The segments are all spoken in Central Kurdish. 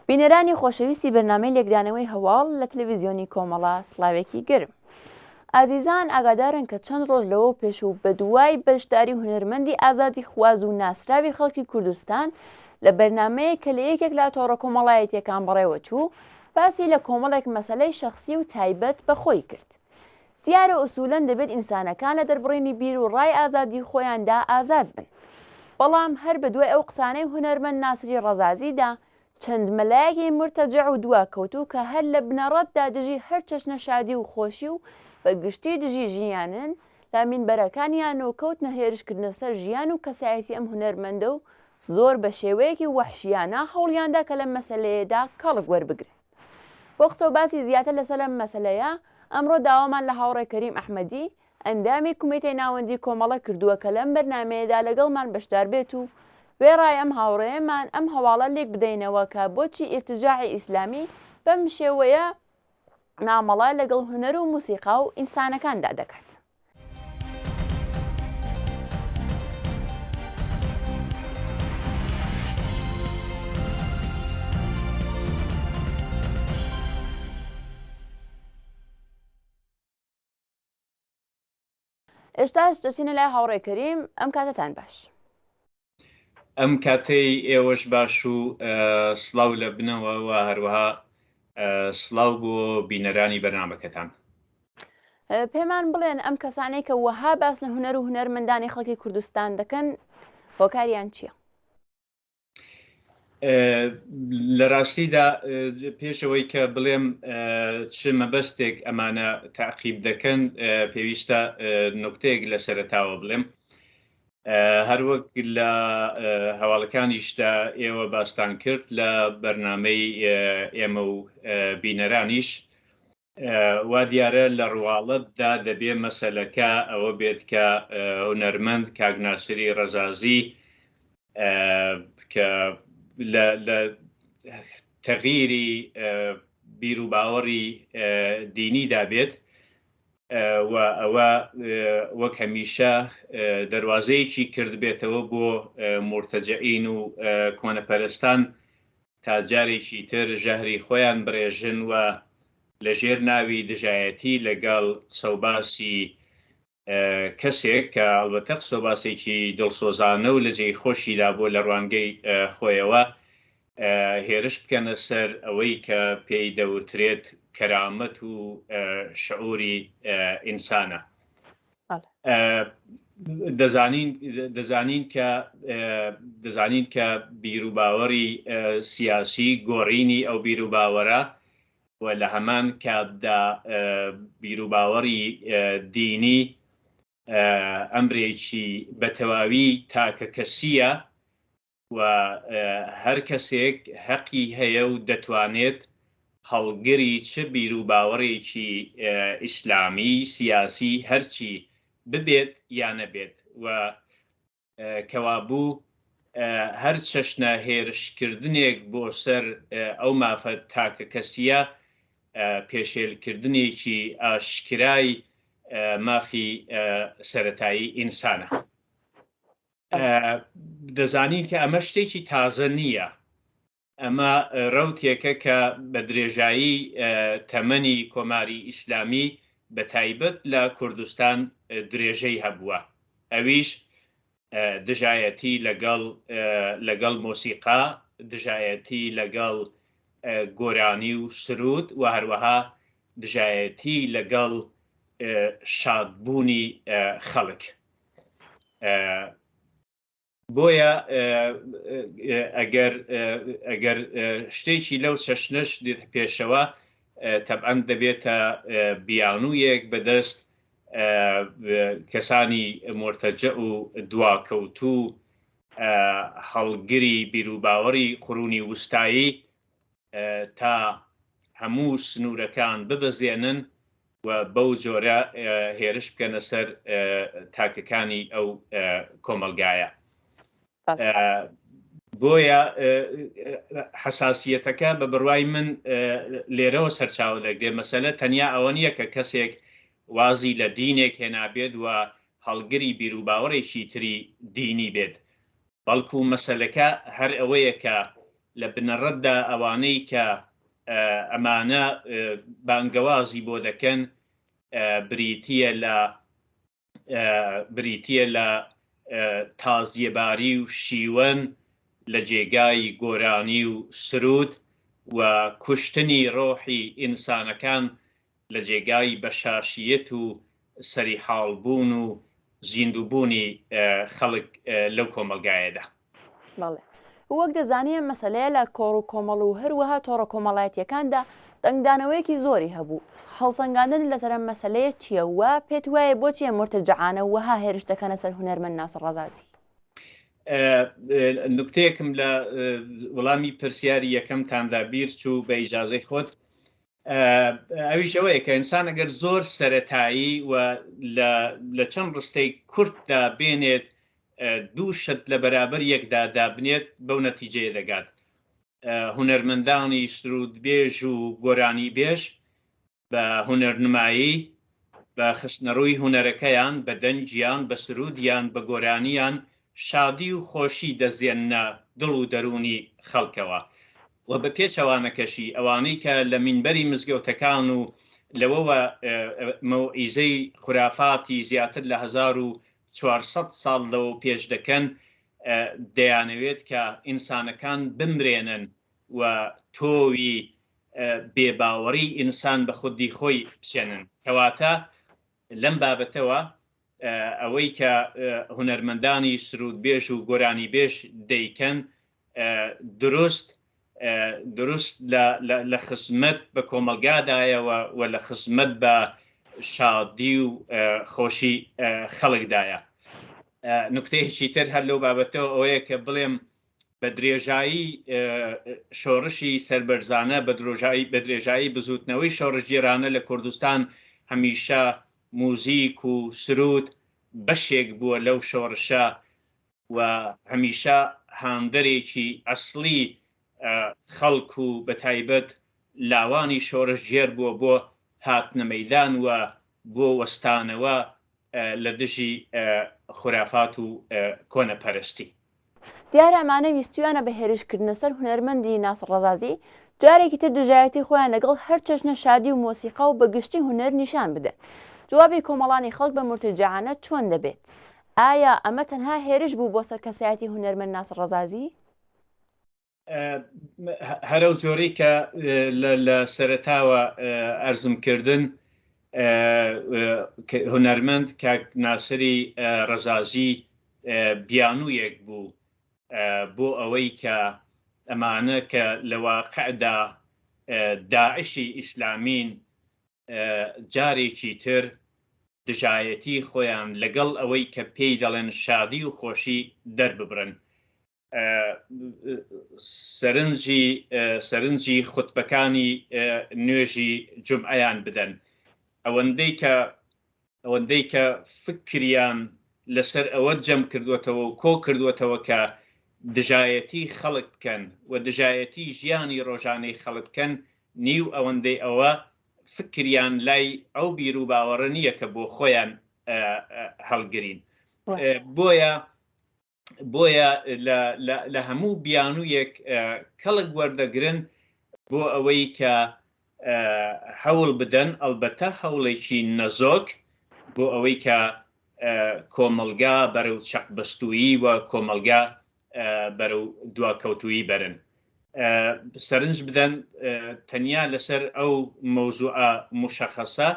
بینەرانی خۆشەویستی بەرنامەی لێکدانەوەی هەواڵ لە تەلەڤیزیۆنی کۆمەڵە سڵاوێکی گرم. ئازیزان ئاگادارن کە چەند ڕۆژ لەوە پێش و بە دوای بەشداری هونەرمەندی ئازادی خواز و ناسراوی خەڵکی کوردستان لە بەرنمەیە کە لە یەکێک لا تۆڕە کۆمەڵایەتیەکان بەڕێوە چوو باسی لە کۆمەڵێک مەسەلەی شەخسی و تایبەت بەخۆی کرد. دیارە ئوسوولەن دەبێت ئینسانەکان لە دەربڕینی بیر و ڕای ئازادی خۆیاندا ئازاد بن. بەڵام هەر بە دوای ئەو قسانەی هونەرمەند ناسری ڕەزازیدا چەند مەلایەکی مرتەجع و دواکەوتو کە هەر لە بنەڕەتدا دژی هەر چەشنە شادی و خۆشی و بەگشتی دژی ژیانن لا مینبەرەکانیان و کەوتنە هێرشکردنە سەر ژیان و کەسایەتی ئەم هونەرمەندە و زۆر بە شێوەیەکی وەحشیانە هەوڵیاندا کە لە مەسەلەیەدا کەڵک وەربگرن. بۆ قسە و باسی زیاتر لەسەر لەم مەسەلەیە ئەمڕۆ داوامان لە هاوڕێ کەریم ئەحمەدی ئەندامی کومیتەی ناوەندی کۆمەڵە کردووە کە لەم بەرنمەیەدا لەگەڵمان بەشدار بێت و وێڕای ئەم هاوڕێیەمان ئەم هەواڵە لێک بدەینەوە کە بۆچی ئیرتجاعی ئیسلامی بەم شێوەیە نامەڵە لەگەڵ هونەر و موسیقا و ئینسانەکاندا دەکات. ئێستاش دەچینە لای هاوڕێ کەریم ئەم کاتتان باش. ئەم کاتەی ئێوەش باش و سڵاو لە بنەوە و هەروەها سڵاو بۆ بینەرانی بەرنامەکەتان. پێمان بڵێن ئەم کەسانەی کە وەها باس لە هونەر و هونەرمەندانی خەڵکی کوردستان دەکەن هۆکاریان چییە؟ لە ڕاستیدا پێشەوەی کە بڵێم چ مەبەستێک ئەمانە تاقیب دەکەن پێویستە نوکتەیەک لە سەرەتاوە بڵێم. هەروەک لە هەواڵەکانیشدا ئێوە باستان کرد لە بەرنامەی ئێمە و بینەرانیش وا دیارە لە ڕواڵەتدا دەبێ مەسەلەکە ئەوە بێت کە هونەرمەند کاک ناسری ڕەزازی کە لە تەغییری بیر و باوەڕی دینیدا بێت و ئەوە وەک هەمیشە دەواازەیەکی کرد بێتەوە بۆ مرتەجعین و کۆنەپەرستان تا جارێکی تر ژەهری خۆیان برێژن و لە ژێر ناوی دژایەتی لەگەڵ سەوباسی کەسێک کە ئەڵبەتە قسەباسێکی دڵسۆزانە و لە جێی خۆشیدا بۆ لە ڕوانگەی خۆیەوە هێرش بکەنە سەر ئەوەی کە پێی دەوترێت کەرامەت و شعوری ئینسانە. دەزانین کە بیر و باوەڕی سیاسی گۆڕینی ئەو بیر و باوەرە و لە هەمان کاتدا بیر و باوەڕی دینی ئەمرێکی بە تەواوی تاکە کەسیە و هەر کەسێک حەقی هەیە و دەتوانێت هەڵگری چ بیر و باوەڕێکی ئیسلامی سیاسی هەرچی ببێت یان نەبێت و کەوابوو هەر چەشنە هێرشکردنێک بۆ سەر ئەو مافە تاکە کەسیە پێشێلکردنێکی ئاشکرای مافی سەرەتایی ئینسانە. دەزانین کە ئەمە شتێکی تازە نییە. ئەمە ڕەوتێکە کە بە درێژایی تەمەنی کۆماری ئیسلامی بە تایبەت لە کوردستان درێژەی هەبووە. ئەویش دژایەتی لەگەڵ مۆسیقا، دژایەتی لەگەڵ گۆرانی و سرود و هەروەها دژایەتی لەگەڵ شادبوونی خەڵک. بۆیە ئەگەر شتێکی لەو چەشنەش دێت پێشەوە تەبعەن دەبێتە بیانوویەک بەدەست کەسانی مرتەجە و دواکەوتوو هەڵگری بیر و باوەڕی قڕونی وستایی تا هەموو سنوورەکان ببەزێنن و بەو جۆرە هێرش بکەنە سەر تاکەکانی ئەو کۆمەلگایە. بۆیە حساسیەتەکە بە بڕوای من لێرەوە سەرچاوە دەگرێت. مەسەلە تەنیا ئەوە نییە کە کەسێک وازی لە دینێک هێنابێت و هەڵگری بیر و باوەڕێکی تری دینی بێت، بەڵکو مەسەلەکە هەر ئەوەیە کە لە بنەڕەتدا ئەوانەی کە ئەمانە بانگەوازی بۆ دەکەن بریتیە لە تازیەباری و شیوەن لە جێگای گۆرانی و سرود و کوشتنی ڕۆحی ئینسانەکان لە جێگای بەشاشیەت و سەریحاڵبوون و زیندووبوونی خەڵک لەو کۆمەلگایەدا. بەڵێ وەک دەزانێ مەسەلەیە لە کۆڕ و کۆمەڵ و هەروەها تۆڕە کۆمەڵایەتیەکاندا دەنگدانەوەیەکی زۆری هەبوو. هەڵسەنگاندن لەسەر مەسەلەیە چییە وە پێت وایە بۆچیە مرتەجەعانە وەها هێرش دەکەنە سەر هونەرمەند ناسر ڕەزازی؟ نکتەیەکم لە وەڵامی پرسیاری یەکەمتاندا بیر چوو بە ئیجازەی خۆت، ئەویش ئەوەیە کە ئینسان ئەگەر زۆر سەرەتایی و لە چەند ڕستەی کورتدا بێنێت دوو شت لە بەرابەر یەکدا دابنێت بەو نەتیجەیە دەگات. هونەرمەندانی سرودبێژ و گۆرانی بێژ بە هونەرنمایی بە خستنەڕووی هونەرەکەیان بە دەنجیان بە سرودیان بە گۆرانیان شادی و خۆشی دەزێنە دڵ و دەرونی خەڵکەوە و بە پێچەوانەکەشی ئەوانەی کە لە مینبەری مزگەوتەکان و لەوەوە مەوعیزەی خورافاتی زیاتر لە 1400 ساڵ لەوە پێش دەکەن دەیانەوێت کە ئینسانەکان بمرێنن و تۆوی بێباوەڕی ئینسان بە خودی خۆی بچێنن. کەواتە لەم بابەتەوە ئەوەی کە هونەرمەندانی سرودبێژ و گۆرانی بێژ دەیکەن دروست لە خزمەت بە کۆمەلگادایەوە و لە خزمەت بە شادی و خۆشی خەڵکدایە. نکتەیەکی تر هەر لەو بابەتەوە ئەوەیە کە بڵێم بە درێژایی شۆڕشی سەربەرزانە بە درێژایی بزوتنەوەی شۆڕش جێرانە لە کوردستان هەمیشە موزیک و سرود بەشێک بووە لەو شۆڕشە و هەمیشە هاندەرێکی ئەسلی خەڵک و بە تایبەت لاوانی شۆڕش جێر بووە بۆ هاتنە مەیدان و بۆ وەستانەوە لە دژی خورافات و کۆنەپەرستی. دیارە ئەمانە ویستویانە بە هێرشکردنە سەر هونەرمەندی ناسر ڕەزازی جارێکی تر دژایەتی خۆیان لەگەڵ هەر چەشنە شادی و مۆسیقا و بەگشتی هونەر نیشان بدەن. جوابی کۆمەڵانی خەڵک بە مرتەجەعانە چۆن دەبێت؟ ئایا ئەمە تەنها هێرش بوو بۆ سەرکەسایەتی هونەرمەند ناسر ڕەزازی؟ هەرەو جۆرەی کە لە سەرەتاوە ئەرزمکردن هونەرمەند کاک ناسری ڕەزازی بیانوویەک بوو بۆ ئەوەی کە ئەمانە کە لە واقعدا داعشی ئیسلامین جارێکی تر دژایەتی خۆیان لەگەڵ ئەوەی کە پێی دەڵێن شادی و خۆشی دەرببرن. سەرنجی خوتبەکانی نوێژی جومعەیان بدەن. ئەوەندەی کە فکریان لەسەر ئەوە جەم کردوێتەوە و کۆ کردوێتەوە کە دژایەتی خەڵک بکەن و دژایەتی ژیانی ڕۆژانەی خەڵک بکەن نیو ئەوەندەی ئەوە فکریان لای ئەو بیر و باوەڕە نییە کە بۆ خۆیان هەڵگرین. بۆیە لە هەموو بیانوویەک کەڵک وەردەگرن بۆ ئەوەی کە هەوڵ بدەن، ئەلبەتە هەوڵێکی نەزۆک بۆ ئەوەی کە کۆمەلگا بەرەو چەقبەستوویی و کۆمەلگا بەرەو دواکەوتوویی بەرن. سەرنج بدەن تەنیا لەسەر ئەو مەوزوعە مشەخەسە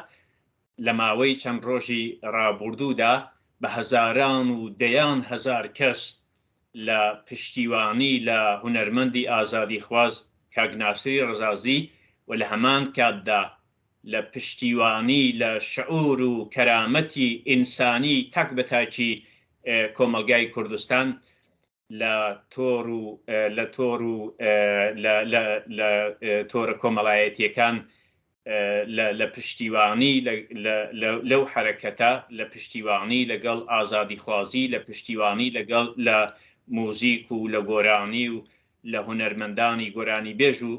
لە ماوەی چەند ڕۆژی ڕابردوودا بە هەزاران و دەیان هەزار کەس لە پشتیوانی لە هونەرمەندی ئازادی خواز کاک ناسری ڕەزازی و لە هەمان کاتدا لە پشتیوانی لە شعور و کەرامەتی ئینسانی تاک بەتاکی کۆمەلگای کوردستان لە تۆرە کۆمەڵایەتیەکان لە پشتیوانی لەو حرەکەتە لە پشتیوانی لەگەڵ ئازادی خوازی لە پشتیوانی لەگەڵ لە موزیک و لە گۆرانی و لە هونەرمەندانی گۆرانی بێژ و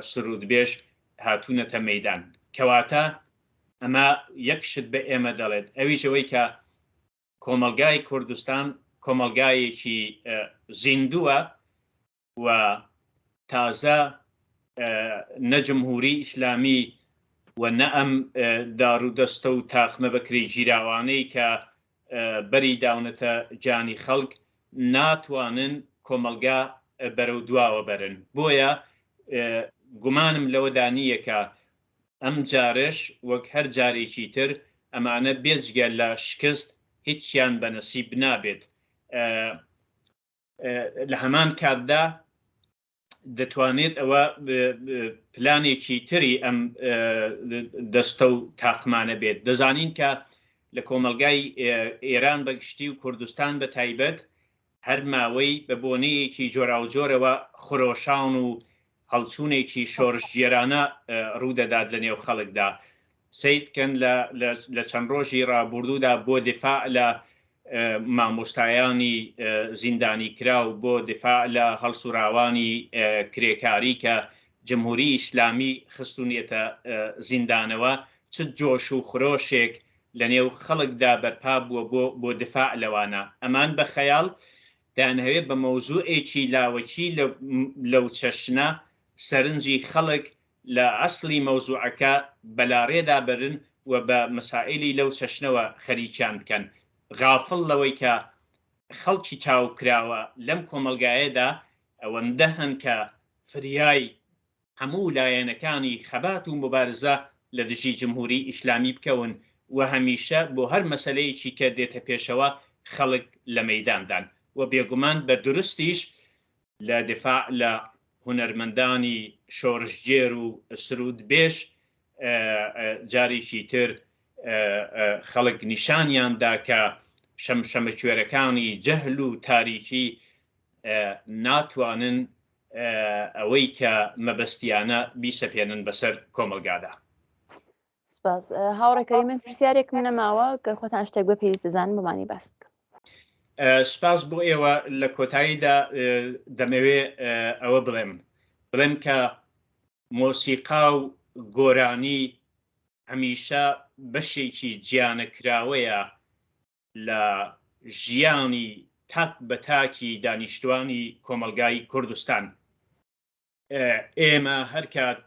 سرودبێژ هاتوونەتە مەیدان. کەواتە ئەمە یەک شت بە ئێمە دەڵێت، ئەویش ئەوەی کە کۆمەلگای کوردستان کۆمەلگایەکی زیندووە و تازە نە جمهوری ئیسلامی و نە ئەم دار و دەستە و تاخمە بەکرێ گیراوانەی کە بەری داونەتە جانی خەڵک ناتوانن کۆمەلگا بەرەو دواوە بەرن. بۆیە گومانم لەوەدا نییە کە ئەم جارش وەک هەر جارێکی تر ئەمانە بێجگە لە شکست هیچیان بەنەسیب نابێت. لە هەمان کاتدا دەتوانێت ئەوە پلانێکی تری ئەم دەستە و تاقمانە بێت. دەزانین کە لە کۆمەلگای ئێران بەگشتی و کوردستان بە تایبەت هەر ماوەی بە بۆنەیەکی جۆراوجۆرەوە خۆرۆشان و هەڵچوونێکی شۆڕژگێرانە ڕوودەدات لە نێو خەڵکدا. سیدکەن لە چەند ڕۆژی ڕابردوودا بۆ دفاع لە مامۆستایانی زیندانی کرا و بۆ دفاع لە هەڵسوراوانی کرێکاری کە جمهوری ئیسلامی خستونیەتە زیندانەوە چ جۆش و خرۆشێک لە نێو خەڵکدا بەرپا بووە بۆ دفاع لەوانە. ئەمان بە خەیاڵ دانەوێت بە مەوزوعێکی لاوەکی لەو چەشنە سەرنجی خەڵک لە ئەسڵی مەوزوعەکە بەلاڕێدا برن و بە مەسائلی لەو چەشنەوە خەریکیان بکەن. غافڵ لەوەی کە خەڵکی چاوکراوە لەم کۆمەلگایەدا ئەوەندە هەن کە فریای هەموو لایەنەکانی خەبات و مبارزە لە دژی جمهوری ئیسلامی بکەون و هەمیشە بۆ هەر مەسەلەیەکی کە دێتە پێشەوە خەڵک لە مەیداندان و بێگومان بە درستیش لە دفاع لە هونەرمەندانی شۆڕژگێر و سرود بێش جارێکی تر خەڵک نیشانیاندا کە شەمشەمەکوێرەکانی جەهل و تاریکی ناتوانن ئەوەی کە مەبەستیانە بیسەپێنن بەسەر کۆمەلگادا. سپاس. هاوڕێکەری من پرسیارێک منە ماوە کە خۆتان شتێک بە پێویست دەزانن بمانی باس بکە. سپاس بۆ ئێوە. لە کۆتاییدا دەمەوێ ئەوە بڵێم کە مۆسیقا و گۆرانی هەمیشە بەشێکی گیانەکراوەیە لە ژیانی تاک بە تاکی دانیشتوانی کۆمەلگای کوردستان. ئێمە هەر کات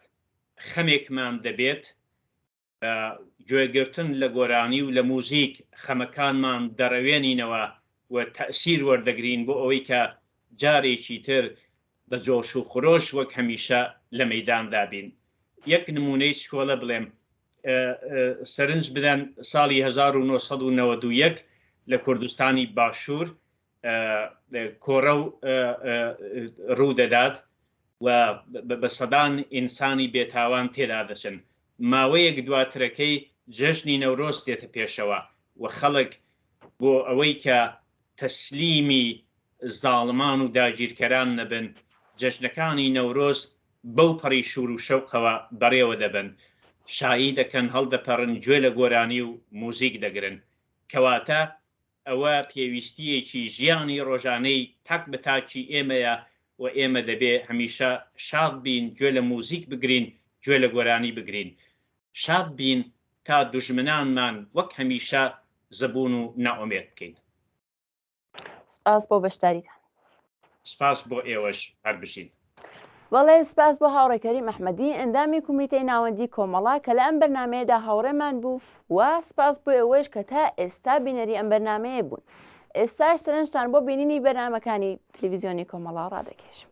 خەمێکمان دەبێت گوێگرتن لە گۆرانی و لە موزیک خەمەکانمان دەڕەوێنینەوە و تەئسیر وەردەگرین بۆ ئەوەی کە جارێکی تر بە جۆش و خرۆش وەک هەمیشە لە مەیداندا بین. یەک نمونەی چکۆڵە بڵێم، سەرنج بدەن ساڵی 1991 لە کوردستانی باشوور کۆڕە و ڕوودەدات و بە سەدان ئینسانی بێتاوان تێدا دەچن. ماوەیەک دواترەکەی جەژنی نەورۆز دێتە پێشەوە و خەڵک بۆ ئەوەی کە تەسلیمی زاڵمان و داگیرکەران نەبن، جەژنەکانی نەورۆز بەو پەڕی شور و شەوقەوە بەڕێوە دەبن، شایی دەکەن، هەڵدەپەڕن، گوێ لە گۆرانی و موزیک دەگرن. کەواتە ئەوە پێویستیەکی ژیانی ڕۆژانەی تاک بە تاکی ئێمەیە و ئێمە دەبێ هەمیشە شاد بین، گوێ لە موزیک بگرین، گوێ لە گۆرانی بگرین، شاد بین تا دوژمنانمان وەک هەمیشە زەبوون و ناومێد بکەین. سپاس بۆ بەشداریتان. سپاس بۆ ئێوەش هەر بشین. بەڵێ سپاس بۆ هاوڕێکەری مەحمەدی ئەندامی کومیتەی ناوەندی کۆمەڵا کە لە ئەم بەرنمەیەدا هاوڕێمان بوو و سپاس بۆ ئێوەش کە تا ئێستا بینەری ئەم بەرنمەیە بوون. ئێستاش سەرنجتان بۆ بینینی بەرنمەکانی تەلەڤیزیۆنی کۆمەڵا ڕادەکێشم.